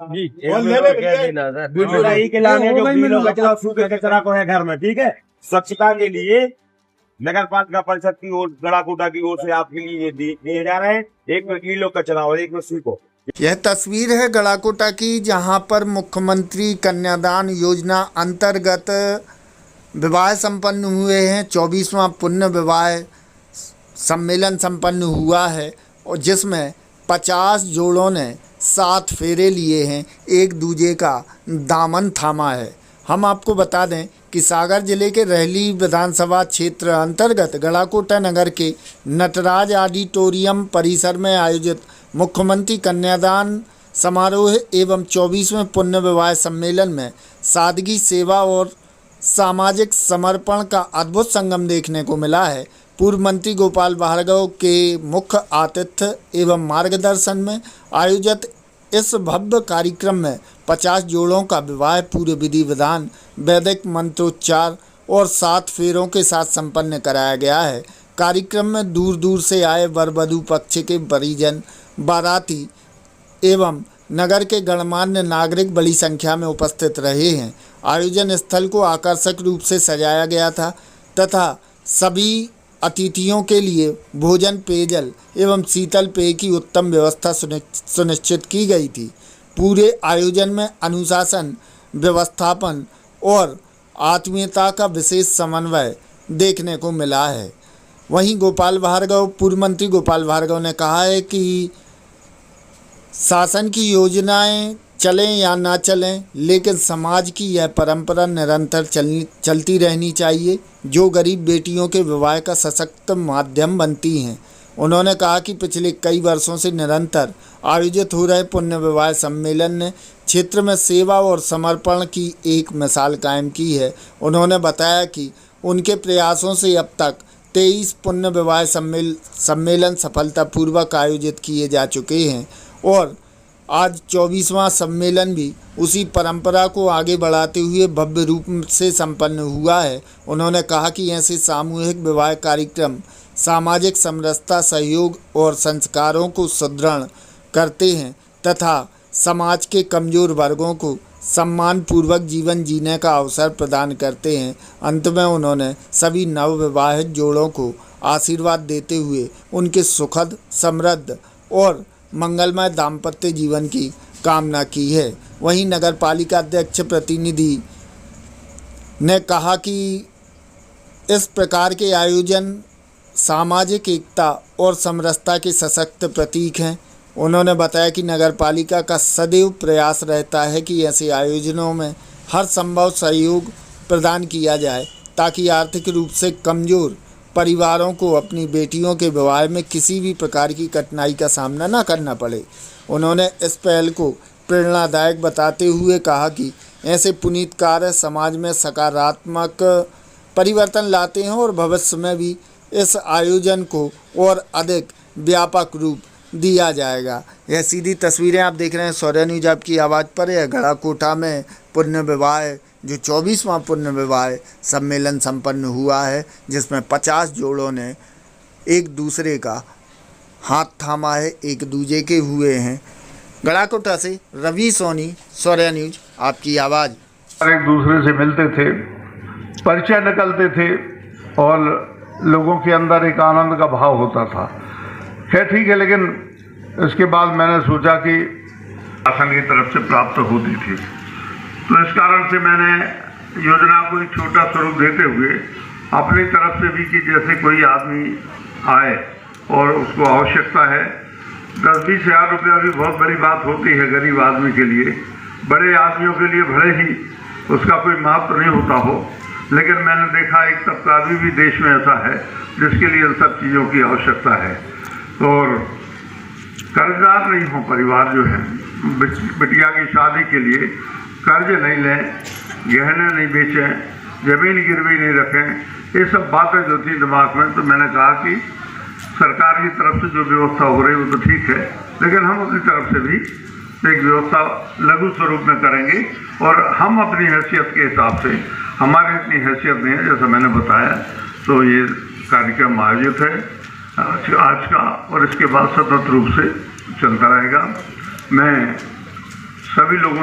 और ले ले भैया के लाने जो गीला कचरा और सूखे कचरा को है घर में, ठीक है। स्वच्छता के लिए नगर पालिका परिषद की ओर, गड़ाकोटा की ओर से आपके लिए दिए जा रहे हैं, एक में गीलो कचरा और एक में सूखो। यह तस्वीर है गड़ाकोटा की, जहां पर मुख्यमंत्री कन्यादान योजना अंतर्गत विवाह संपन्न हुए हैं। 24वां पुण्य विवाह सम्मेलन संपन्न हुआ है और जिसमें 50 जोड़ों ने 7 फेरे लिए हैं, एक दूजे का दामन थामा है। हम आपको बता दें कि सागर जिले के रहली विधानसभा क्षेत्र अंतर्गत गड़ाकोटा नगर के नटराज ऑडिटोरियम परिसर में आयोजित मुख्यमंत्री कन्यादान समारोह एवं 24वें पुण्य विवाह सम्मेलन में सादगी, सेवा और सामाजिक समर्पण का अद्भुत संगम देखने को मिला है। पूर्व मंत्री गोपाल भार्गव के मुख्य आतिथ्य एवं मार्गदर्शन में आयोजित इस भव्य कार्यक्रम में 50 जोड़ों का विवाह पूरे विधि विधान, वैदिक मंत्रोच्चार और 7 फेरों के साथ संपन्न कराया गया है। कार्यक्रम में दूर दूर से आए वर वधू पक्ष के परिजन, बाराती एवं नगर के गणमान्य नागरिक बड़ी संख्या में उपस्थित रहे हैं। आयोजन स्थल को आकर्षक रूप से सजाया गया था तथा सभी अतिथियों के लिए भोजन, पेयजल एवं शीतल पेय की उत्तम व्यवस्था सुनिश्चित की गई थी। पूरे आयोजन में अनुशासन, व्यवस्थापन और आत्मीयता का विशेष समन्वय देखने को मिला है। वहीं पूर्व मंत्री गोपाल भार्गव ने कहा है कि शासन की योजनाएं चलें या ना चलें, लेकिन समाज की यह परंपरा निरंतर चलती रहनी चाहिए, जो गरीब बेटियों के विवाह का सशक्त माध्यम बनती हैं। उन्होंने कहा कि पिछले कई वर्षों से निरंतर आयोजित हो रहे पुण्य विवाह सम्मेलन ने क्षेत्र में सेवा और समर्पण की एक मिसाल कायम की है। उन्होंने बताया कि उनके प्रयासों से अब तक 23 पुण्य विवाह सम्मेलन सफलतापूर्वक आयोजित किए जा चुके हैं और आज 24वां सम्मेलन भी उसी परंपरा को आगे बढ़ाते हुए भव्य रूप से संपन्न हुआ है। उन्होंने कहा कि ऐसे सामूहिक विवाह कार्यक्रम सामाजिक समरसता, सहयोग और संस्कारों को सुदृढ़ करते हैं तथा समाज के कमज़ोर वर्गों को सम्मानपूर्वक जीवन जीने का अवसर प्रदान करते हैं। अंत में उन्होंने सभी नवविवाहित जोड़ों को आशीर्वाद देते हुए उनके सुखद, समृद्ध और मंगलमय दाम्पत्य जीवन की कामना की है। वहीं नगर पालिका अध्यक्ष प्रतिनिधि ने कहा कि इस प्रकार के आयोजन सामाजिक एकता और समरसता के सशक्त प्रतीक हैं। उन्होंने बताया कि नगर पालिका का सदैव प्रयास रहता है कि ऐसे आयोजनों में हर संभव सहयोग प्रदान किया जाए ताकि आर्थिक रूप से कमज़ोर परिवारों को अपनी बेटियों के विवाह में किसी भी प्रकार की कठिनाई का सामना न करना पड़े। उन्होंने इस पहल को प्रेरणादायक बताते हुए कहा कि ऐसे पुनीत कार्य समाज में सकारात्मक परिवर्तन लाते हैं और भविष्य में भी इस आयोजन को और अधिक व्यापक रूप दिया जाएगा। यह सीधी तस्वीरें आप देख रहे हैं सौर्या न्यूज आपकी आवाज़ पर। यह गड़ाकोटा में पुण्य विवाह जो 24वां पुण्य विवाह सम्मेलन संपन्न हुआ है, जिसमें 50 जोड़ों ने एक दूसरे का हाथ थामा है, एक दूजे के हुए हैं। गड़ाकोटा से रवि सोनी, सौर्या न्यूज आपकी आवाज़। एक दूसरे से मिलते थे, परिचय निकलते थे और लोगों के अंदर एक आनंद का भाव होता था। खैर ठीक है, लेकिन इसके बाद मैंने सोचा कि शासन की तरफ से प्राप्त होती थी, तो इस कारण से मैंने योजना को एक छोटा स्वरूप देते हुए अपनी तरफ से भी कि जैसे कोई आदमी आए और उसको आवश्यकता है, 10-20 हज़ार रुपया भी बहुत बड़ी बात होती है गरीब आदमी के लिए। बड़े आदमियों के लिए भले ही उसका कोई महत्व नहीं होता हो, लेकिन मैंने देखा एक तबका अभी भी देश में ऐसा है जिसके लिए इन सब चीज़ों की आवश्यकता है। और कर्जदार नहीं हो परिवार जो है, बिटिया की शादी के लिए कर्ज नहीं लें, गहने नहीं बेचें, ज़मीन गिरवी नहीं रखें, ये सब बातें जो थी दिमाग में। तो मैंने कहा कि सरकार की तरफ से जो व्यवस्था हो रही है वो तो ठीक है, लेकिन हम अपनी तरफ से भी एक व्यवस्था लघु स्वरूप में करेंगे और हम अपनी हैसियत के हिसाब से, हमारी इतनी हैसियत नहीं है जैसा मैंने बताया, तो ये कार्यक्रम आयोजित है आज का और इसके बाद सतत रूप से चलता रहेगा। मैं सभी लोगों